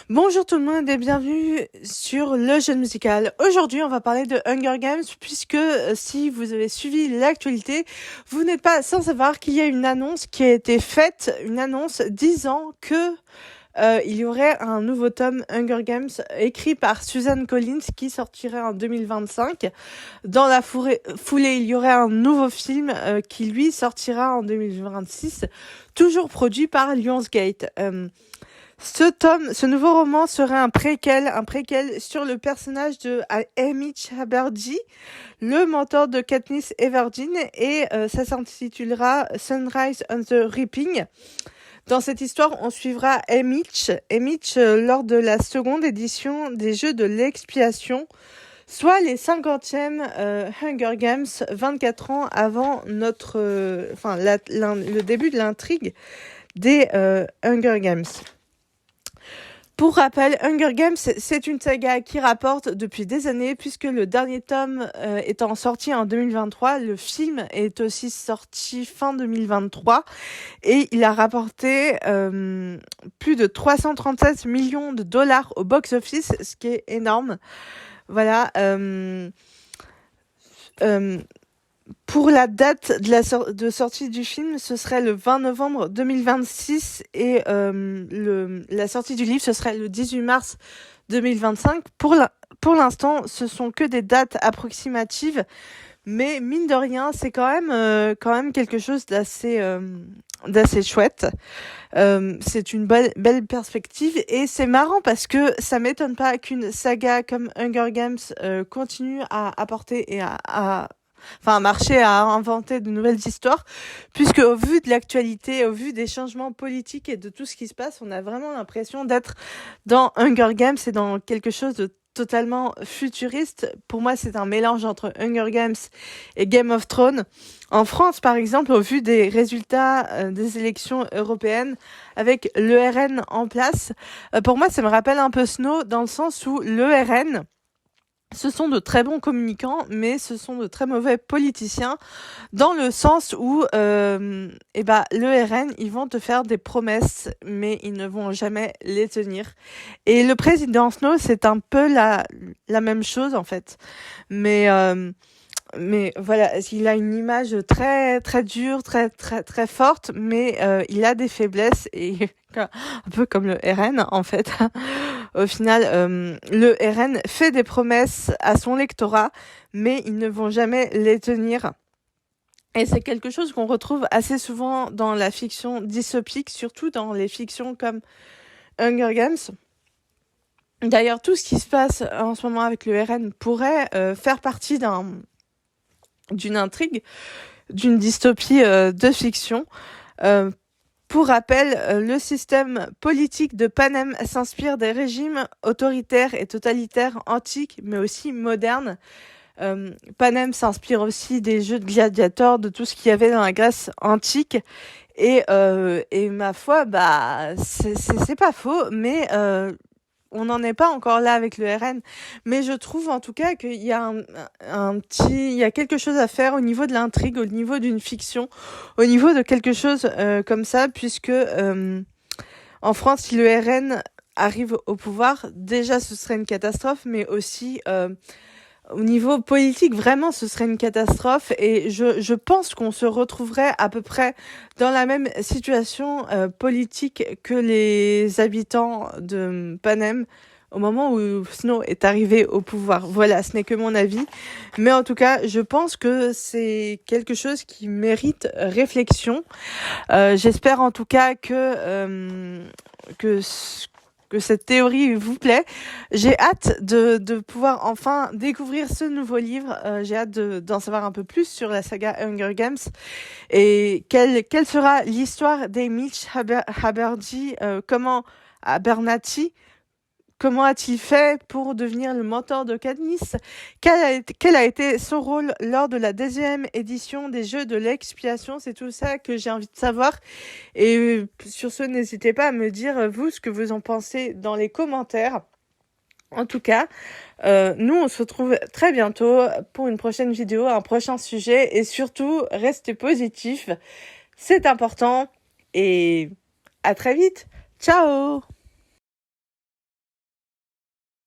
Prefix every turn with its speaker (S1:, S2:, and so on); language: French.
S1: Bonjour tout le monde et bienvenue sur Le Jeune Musical. Aujourd'hui, on va parler de Hunger Games puisque si vous avez suivi l'actualité, vous n'êtes pas sans savoir qu'il y a une annonce qui a été faite, une annonce disant que il y aurait un nouveau tome Hunger Games écrit par Suzanne Collins qui sortirait en 2025. Dans la foulée, il y aurait un nouveau film qui lui sortira en 2026, toujours produit par Lionsgate. Ce nouveau roman serait un préquel sur le personnage de Haymitch Haberdi, le mentor de Katniss Everdeen, et ça s'intitulera Sunrise on the Reaping. Dans cette histoire, on suivra Haymitch lors de la seconde édition des Jeux de l'Expiation, soit les 50e Hunger Games, 24 ans avant le début de l'intrigue des Hunger Games. Pour rappel, Hunger Games, c'est une saga qui rapporte depuis des années, puisque le dernier tome étant sorti en 2023, le film est aussi sorti fin 2023, et il a rapporté plus de 337 millions de dollars au box-office, ce qui est énorme. Voilà. Pour la date de sortie du film, ce serait le 20 novembre 2026 et la sortie du livre, ce serait le 18 mars 2025. Pour l'instant, ce sont que des dates approximatives, mais mine de rien, c'est quand même quelque chose d'assez chouette. C'est une belle perspective et c'est marrant parce que ça m'étonne pas qu'une saga comme Hunger Games continue à apporter et à marcher à inventer de nouvelles histoires, puisque au vu de l'actualité, au vu des changements politiques et de tout ce qui se passe, on a vraiment l'impression d'être dans Hunger Games et dans quelque chose de totalement futuriste. Pour moi, c'est un mélange entre Hunger Games et Game of Thrones. En France, par exemple, au vu des résultats des élections européennes, avec l'ERN en place, pour moi, ça me rappelle un peu Snow, dans le sens où l'ERN, ce sont de très bons communicants, mais ce sont de très mauvais politiciens, dans le sens où le RN, ils vont te faire des promesses, mais ils ne vont jamais les tenir. Et le président Snow, c'est un peu la même chose, en fait. Mais voilà, il a une image très très dure, très très très forte, mais il a des faiblesses et un peu comme le RN en fait. Au final, le RN fait des promesses à son lectorat, mais ils ne vont jamais les tenir. Et c'est quelque chose qu'on retrouve assez souvent dans la fiction dystopique, surtout dans les fictions comme Hunger Games. D'ailleurs, tout ce qui se passe en ce moment avec le RN pourrait faire partie d'une intrigue, d'une dystopie de fiction. Pour rappel, le système politique de Panem s'inspire des régimes autoritaires et totalitaires antiques, mais aussi modernes. Panem s'inspire aussi des jeux de gladiateurs, de tout ce qu'il y avait dans la Grèce antique. Et ma foi, c'est pas faux, mais on n'en est pas encore là avec le RN, mais je trouve en tout cas qu'il y a il y a quelque chose à faire au niveau de l'intrigue, au niveau d'une fiction, au niveau de quelque chose comme ça, puisque en France, si le RN arrive au pouvoir, déjà ce serait une catastrophe, mais aussi au niveau politique, vraiment, ce serait une catastrophe et je pense qu'on se retrouverait à peu près dans la même situation politique que les habitants de Panem au moment où Snow est arrivé au pouvoir. Voilà, ce n'est que mon avis. Mais en tout cas, je pense que c'est quelque chose qui mérite réflexion. J'espère en tout cas que cette théorie vous plaît. J'ai hâte de pouvoir enfin découvrir ce nouveau livre. J'ai hâte d'en savoir un peu plus sur la saga Hunger Games et quelle sera l'histoire d'Haymitch Haberdi, comment a-t-il fait pour devenir le mentor de Katniss? Quel a été son rôle lors de la deuxième édition des Jeux de l'Expiation? C'est tout ça que j'ai envie de savoir. Et sur ce, n'hésitez pas à me dire, vous, ce que vous en pensez dans les commentaires. En tout cas, nous, on se retrouve très bientôt pour une prochaine vidéo, un prochain sujet. Et surtout, restez positifs. C'est important. Et à très vite. Ciao!